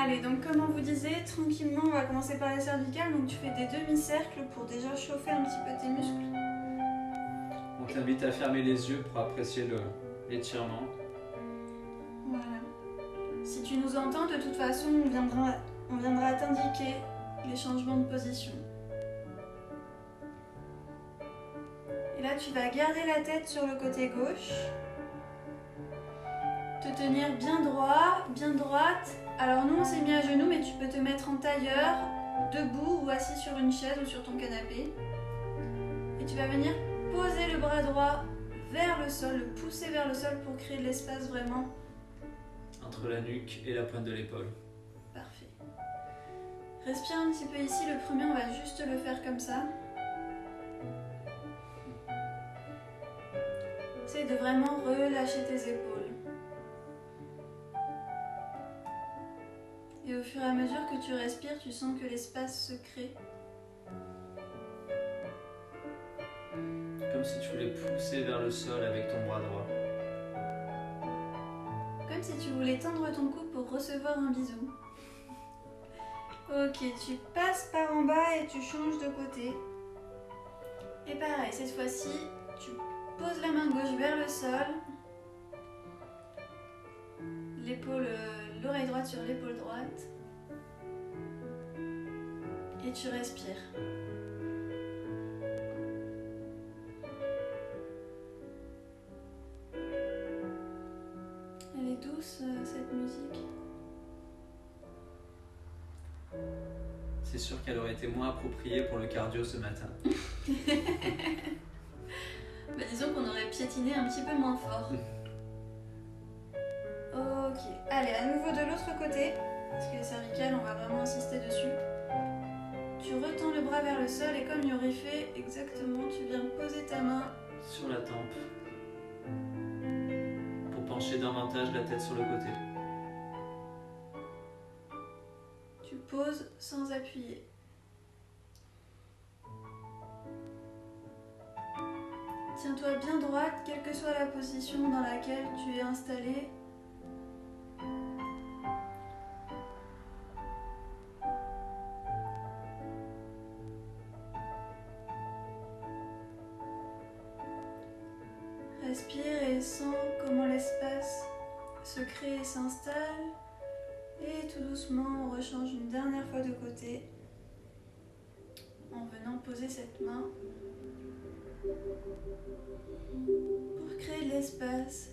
Allez, donc comme on vous disait, tranquillement, on va commencer par les cervicales. Donc tu fais des demi-cercles pour déjà chauffer un petit peu tes muscles. On t'invite à fermer les yeux pour apprécier l'étirement. Voilà. Si tu nous entends, de toute façon, on viendra t'indiquer les changements de position. Et là, tu vas garder la tête sur le côté gauche. Te tenir bien droit, bien droite. Alors nous, on s'est mis à genoux, mais tu peux te mettre en tailleur, debout ou assis sur une chaise ou sur ton canapé. Et tu vas venir poser le bras droit vers le sol, le pousser vers le sol pour créer de l'espace vraiment. Entre la nuque et la pointe de l'épaule. Parfait. Respire un petit peu ici. Le premier, on va juste le faire comme ça. Essaye de vraiment relâcher tes épaules. Et au fur et à mesure que tu respires, tu sens que l'espace se crée. Comme si tu voulais pousser vers le sol avec ton bras droit. Comme si tu voulais tendre ton cou pour recevoir un bisou. Ok, tu passes par en bas et tu changes de côté. Et pareil, cette fois-ci, tu poses la main gauche vers le sol. L'oreille droite sur l'épaule droite. Et tu respires. Elle est douce, cette musique. C'est sûr qu'elle aurait été moins appropriée pour le cardio ce matin. Bah, disons qu'on aurait piétiné un petit peu moins fort. Ok, allez, à nouveau de l'autre côté, parce que les cervicales, on va vraiment insister dessus. Tu retends le bras vers le sol et comme il aurait fait exactement, tu viens poser ta main sur la tempe. Pour pencher davantage la tête sur le côté. Tu poses sans appuyer. Tiens-toi bien droite, quelle que soit la position dans laquelle tu es installé. Respire et sens comment l'espace se crée et s'installe. Et tout doucement, on rechange une dernière fois de côté en venant poser cette main pour créer de l'espace.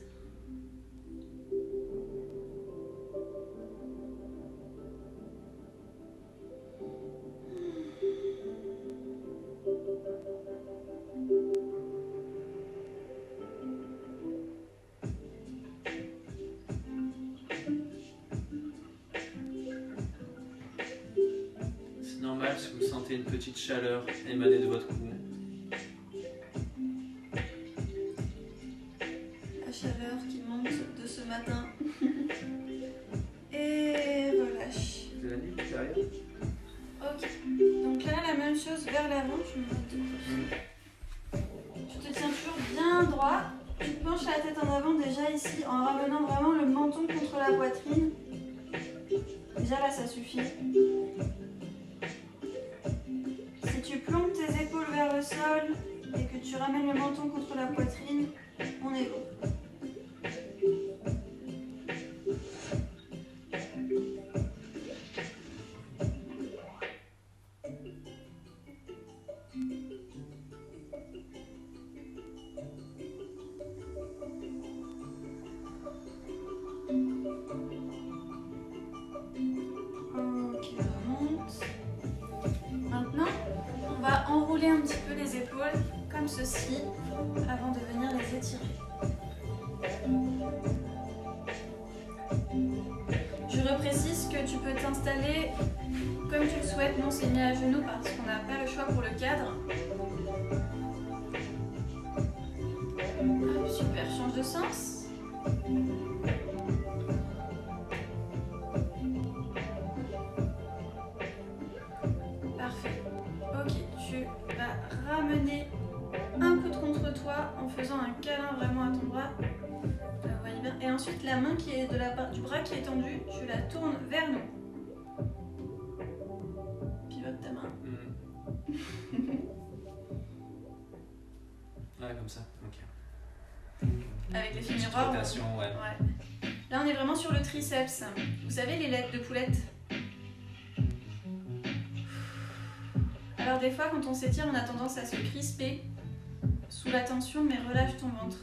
C'est normal si vous sentez une petite chaleur émaner de votre cou. La chaleur qui monte de ce matin. Et relâche. De la nuque derrière. Ok. Donc là, la même chose vers l'avant. Je me mets de côté. Tu te tiens toujours bien droit. Tu penches la tête en avant déjà ici en ramenant vraiment le menton contre la poitrine. Déjà là, ça suffit. Si tu plombes tes épaules vers le sol et que tu ramènes le menton contre la poitrine, on est bon. Ok, remonte. Maintenant, on va enrouler un petit peu les épaules comme ceci avant de venir les étirer. Je reprécise que tu peux t'installer comme tu le souhaites. Nous, on s'est mis à genoux parce qu'on n'a pas le choix pour le cadre. Hop, super, change de sens. Parfait. Ok, tu vas ramener un coude contre toi en faisant un câlin vraiment à ton bras. Vous voyez bien. Et ensuite, la main qui est du bras qui est tendu, tu la tournes vers nous. l'effet Petite miroir. rotation, ouais. Ouais. Là, on est vraiment sur le triceps. Vous savez, les lèvres de poulette. Alors des fois, quand on s'étire, on a tendance à se crisper sous la tension, mais relâche ton ventre.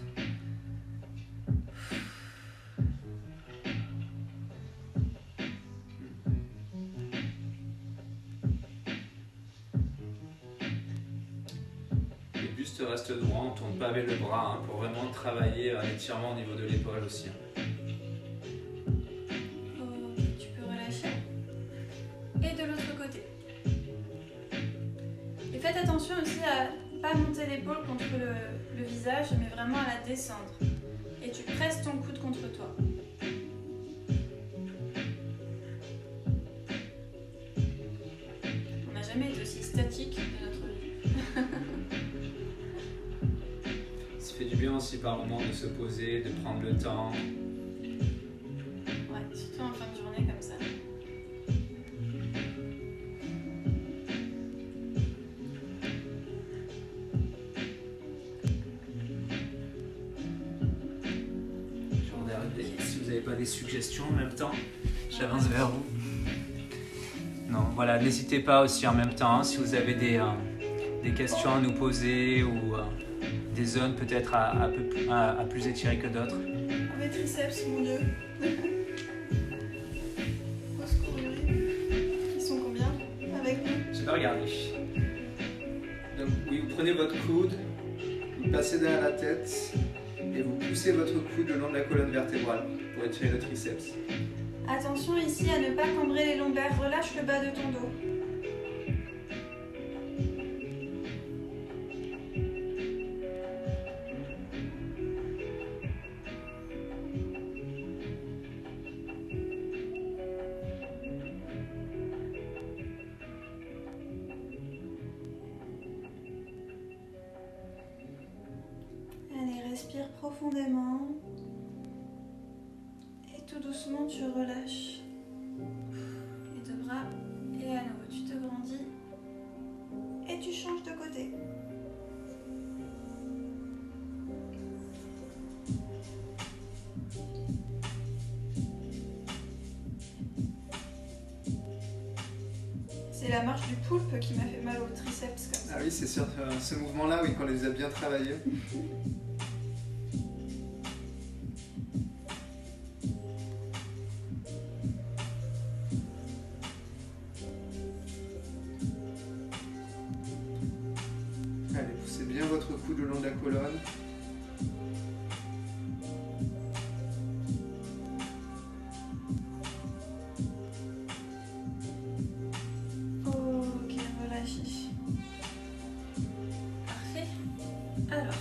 Le buste reste droit, on ne tourne pas avec le bras, hein, pour vraiment travailler un étirement au niveau de l'épaule aussi. Ok, tu peux relâcher. Et de l'autre côté. Et faites attention aussi à ne pas monter l'épaule contre le visage, mais vraiment à la descendre. Et tu presses ton coude contre toi. On n'a jamais été aussi statique de notre vie. Ça fait du bien aussi par moment de se poser, de prendre le temps. Ouais, surtout en fin de journée comme ça. Je regarde si vous n'avez pas des suggestions en même temps, j'avance vers vous. Non, voilà, n'hésitez pas aussi en même temps, si vous avez des questions à nous poser ou des zones peut-être à plus étirées que d'autres. Mes triceps, mon dieu. Au secours, Yuri. Ils sont combien avec nous? Je vais regarder. Donc oui, vous prenez votre coude, vous passez derrière la tête et vous poussez votre coude le long de la colonne vertébrale pour étirer le triceps. Attention ici à ne pas cambrer les lombaires. Relâche le bas de ton dos. Allez, respire profondément. Et tout doucement, tu relâches. Les deux bras. Et à nouveau, tu te grandis. Et tu changes de côté. C'est la marche du poulpe qui m'a fait mal au triceps comme ça. Ah oui, c'est sur ce mouvement-là, oui, qu'on les a bien travaillés. Allez, poussez bien votre coude le long de la colonne. Ok, relâchez. Parfait. Alors,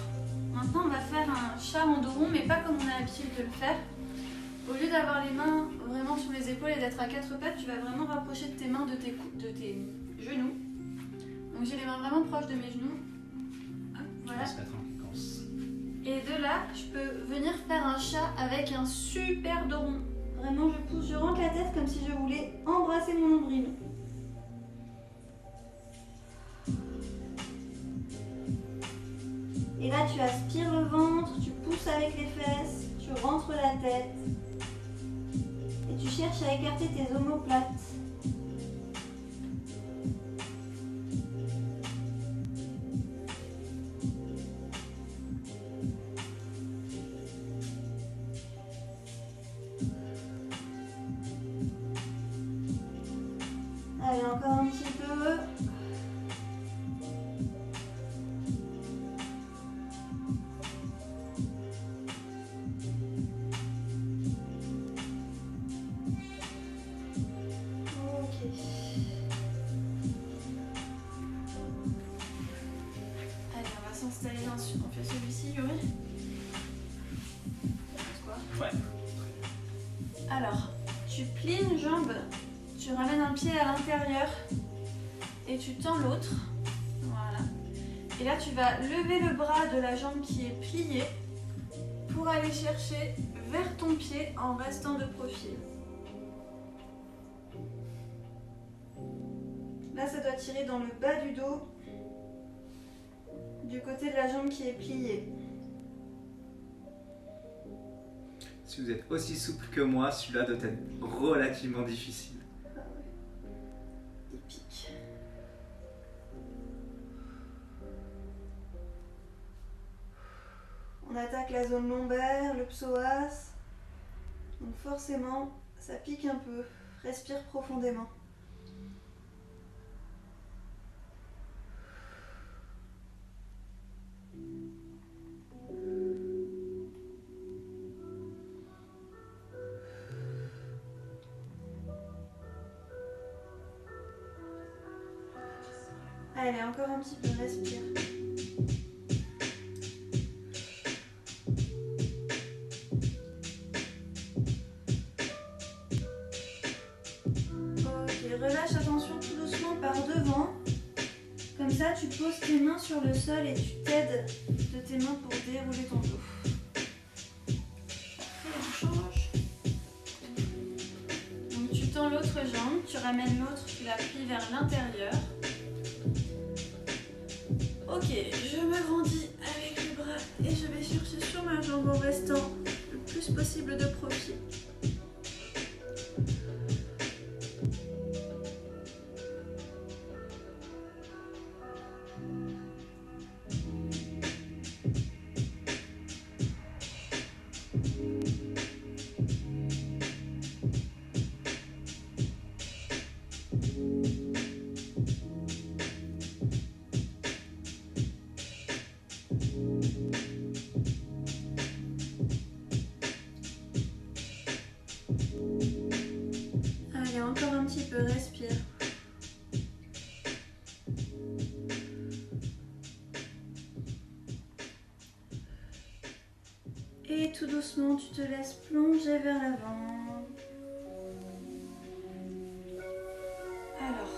maintenant on va faire un chat en dos rond, mais pas comme on a l'habitude de le faire. Au lieu d'avoir les mains vraiment sur les épaules et d'être à quatre pattes, tu vas vraiment rapprocher de tes mains de tes genoux. Donc j'ai les mains vraiment proches de mes genoux. Hop, On voilà. va se mettre en séquence. Et de là, je peux venir faire un chat avec un super dos rond. Vraiment, je pousse, je rentre la tête comme si je voulais embrasser mon nombril. Et là, tu aspires le ventre, tu pousses avec les fesses, tu rentres la tête. Et tu cherches à écarter tes omoplates. Allez, encore un petit peu. Ok. Allez, on va s'installer dans ce... On fait celui-ci, Yuri. C'est quoi? Ouais. Alors, tu plies une jambe, tu ramènes un pied à l'intérieur et tu tends l'autre. Voilà. Et là, tu vas lever le bras de la jambe qui est pliée pour aller chercher vers ton pied en restant de profil. Là, ça doit tirer dans le bas du dos, du côté de la jambe qui est pliée. Si vous êtes aussi souple que moi, celui-là doit être relativement difficile. Ah ouais. Des pics. On attaque la zone lombaire, le psoas. Donc forcément, ça pique un peu. Respire profondément. Allez, encore un petit peu, respire. Ok, relâche, attention tout doucement par devant. Comme ça, tu poses tes mains sur le sol et tu t'aides de tes mains pour dérouler ton dos. Après, on change. Donc tu tends l'autre jambe, tu ramènes l'autre, tu la plies vers l'intérieur. Ok, je me grandis avec le bras et je vais chercher sur ma jambe en restant le plus possible de profil. Allez, encore un petit peu, respire. Et tout doucement, tu te laisses plonger vers l'avant. Alors.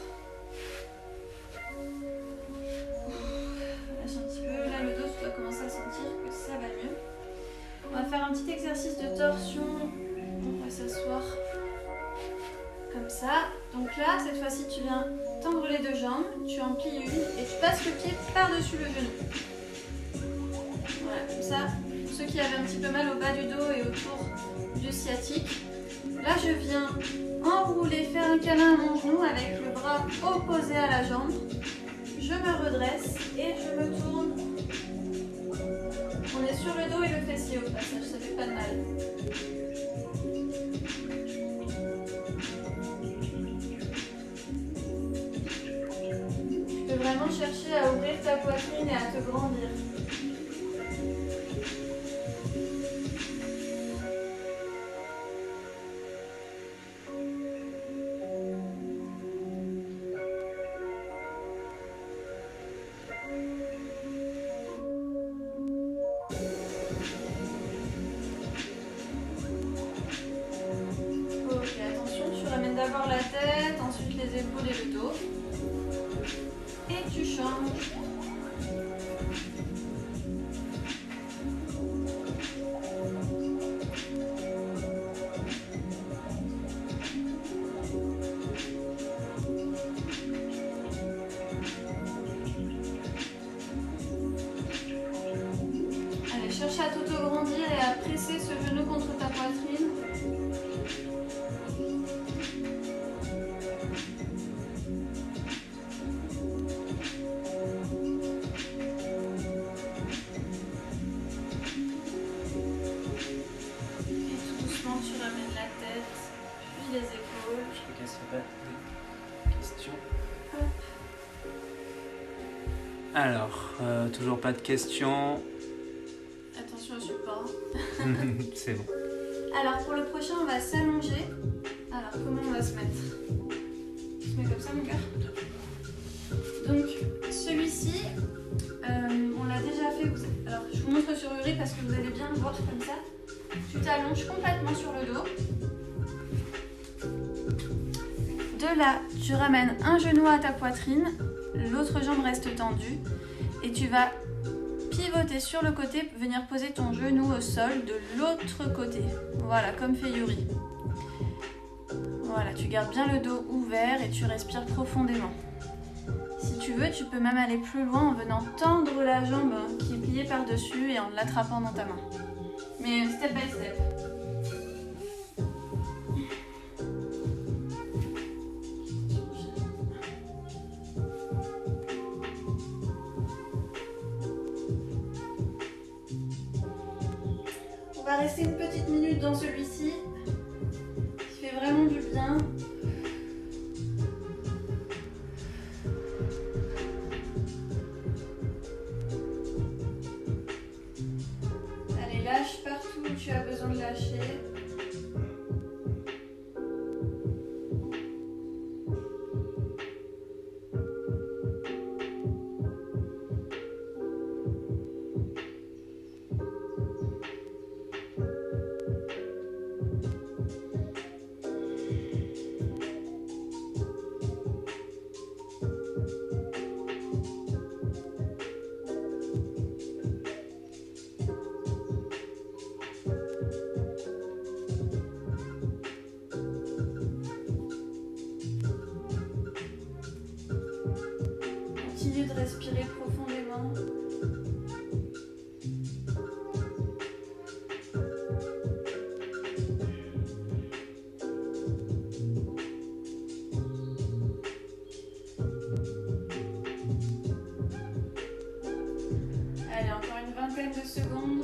Lâche un petit peu. Là, le dos, tu dois commencer à sentir que ça va mieux. On va faire un petit exercice de torsion. On va s'asseoir comme ça. Donc là, cette fois-ci, tu viens tendre les deux jambes, tu en plies une et tu passes le pied par-dessus le genou. Voilà, comme ça. Pour ceux qui avaient un petit peu mal au bas du dos et autour du sciatique, là, je viens enrouler, faire un câlin à mon genou avec le bras opposé à la jambe. Je me redresse et je me tourne. On est sur le dos et le fessier au passage, ça fait pas de mal. Tu peux vraiment chercher à ouvrir ta poitrine et à te grandir. Ok, attention, tu ramènes d'abord la tête, ensuite les épaules et le dos. Et tu changes. Allez, cherche à t'auto-grandir et à presser ce genou contre ta poitrine. Tu ramènes la tête, puis les épaules. Je regarde s'il n'y a pas de questions. Hop. Alors, toujours pas de questions. Attention au support. C'est bon. Alors pour le prochain, on va s'allonger. Alors comment on va se mettre? On se met comme ça, mon cœur. Donc celui-ci, on l'a déjà fait. Alors je vous montre sur Uri parce que vous allez bien le voir comme ça. Tu t'allonges complètement sur le dos. De là, tu ramènes un genou à ta poitrine, l'autre jambe reste tendue et tu vas pivoter sur le côté, venir poser ton genou au sol de l'autre côté. Voilà, comme fait Yuri. Voilà, tu gardes bien le dos ouvert et tu respires profondément. Si tu veux, tu peux même aller plus loin en venant tendre la jambe qui est pliée par-dessus et en l'attrapant dans ta main. Mais step by step. va rester une petite minute dans celui-ci. Qui fait vraiment du bien. Allez, lâche partout où tu as besoin de lâcher. Continue de respirer profondément. Allez, encore une vingtaine de secondes.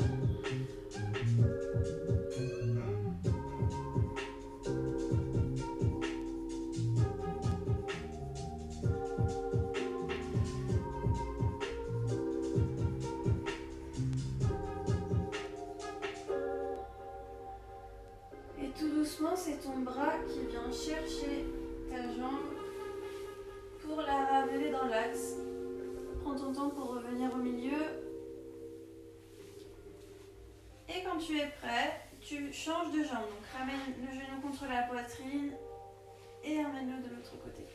Et tout doucement, c'est ton bras qui vient chercher ta jambe pour la ramener dans l'axe. Prends ton temps pour revenir au milieu. Et quand tu es prêt, tu changes de jambe. Donc ramène le genou contre la poitrine et ramène-le de l'autre côté.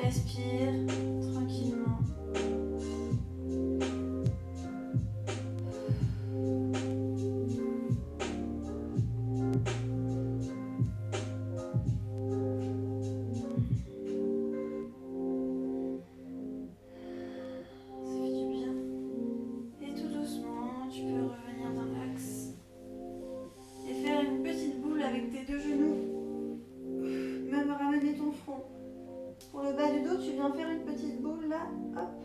Respire tranquillement. Ça fait du bien. Et tout doucement, tu peux revenir dans l'axe et faire une petite boule avec tes deux genoux. Même ramener ton front. Pour le bas du dos, tu viens faire une petite boule là, hop.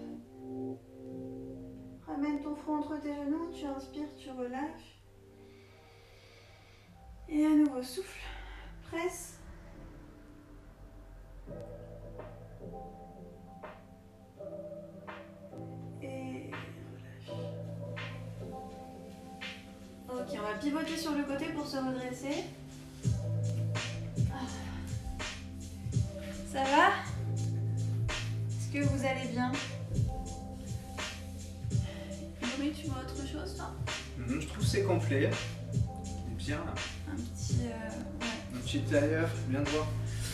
Ramène ton front entre tes genoux, tu inspires, tu relâches. Et à nouveau, souffle, presse. Et relâche. Ok, on va pivoter sur le côté pour se redresser. Ça va? Est-ce que vous allez bien? Oui, tu vois autre chose, toi? Je trouve que c'est complet. C'est bien. Un petit... ouais. Un petit tailleur, bien droit.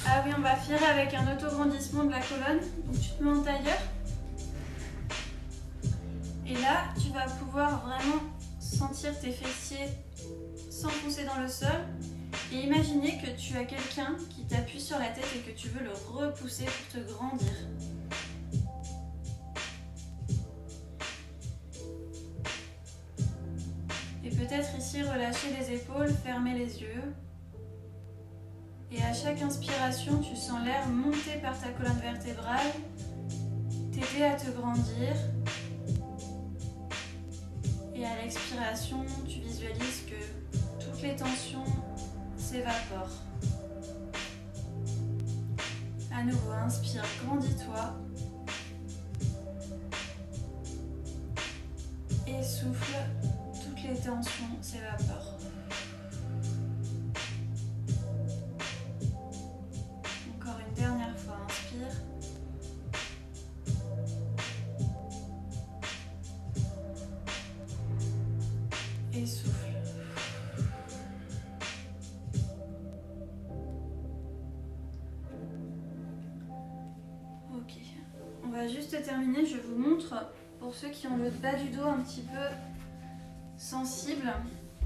Ah oui, on va finir avec un auto-grandissement de la colonne. Donc tu te mets en tailleur. Et là, tu vas pouvoir vraiment sentir tes fessiers s'enfoncer dans le sol. Et imaginer que tu as quelqu'un qui t'appuie sur la tête et que tu veux le repousser pour te grandir. Et peut-être ici relâcher les épaules, fermer les yeux. Et à chaque inspiration, tu sens l'air monter par ta colonne vertébrale, t'aider à te grandir. Et à l'expiration, tu visualises que toutes les tensions s'évapore. À nouveau, inspire, grandis-toi. tensions s'évaporent. Encore une dernière fois, inspire. Et souffle. Ok, on va juste terminer, je vous montre, pour ceux qui ont le bas du dos un petit peu sensible,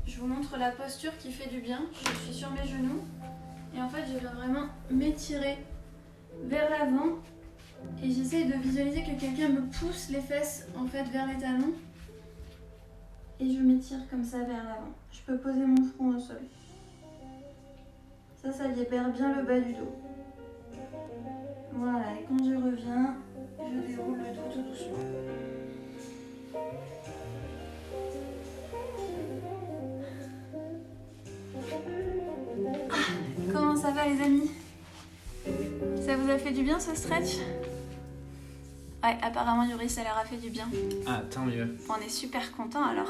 je vous montre la posture qui fait du bien. Je suis sur mes genoux et en fait je viens vraiment m'étirer vers l'avant et j'essaye de visualiser que quelqu'un me pousse les fesses en fait vers les talons et je m'étire comme ça vers l'avant. Je peux poser mon front au sol. Ça libère bien le bas du dos. Voilà, et quand je reviens, je déroule le dos tout doucement. Comment ça va les amis? Ça vous a fait du bien ce stretch? Ouais, apparemment Yuri ça leur a fait du bien. Ah, tant mieux. On est super contents alors.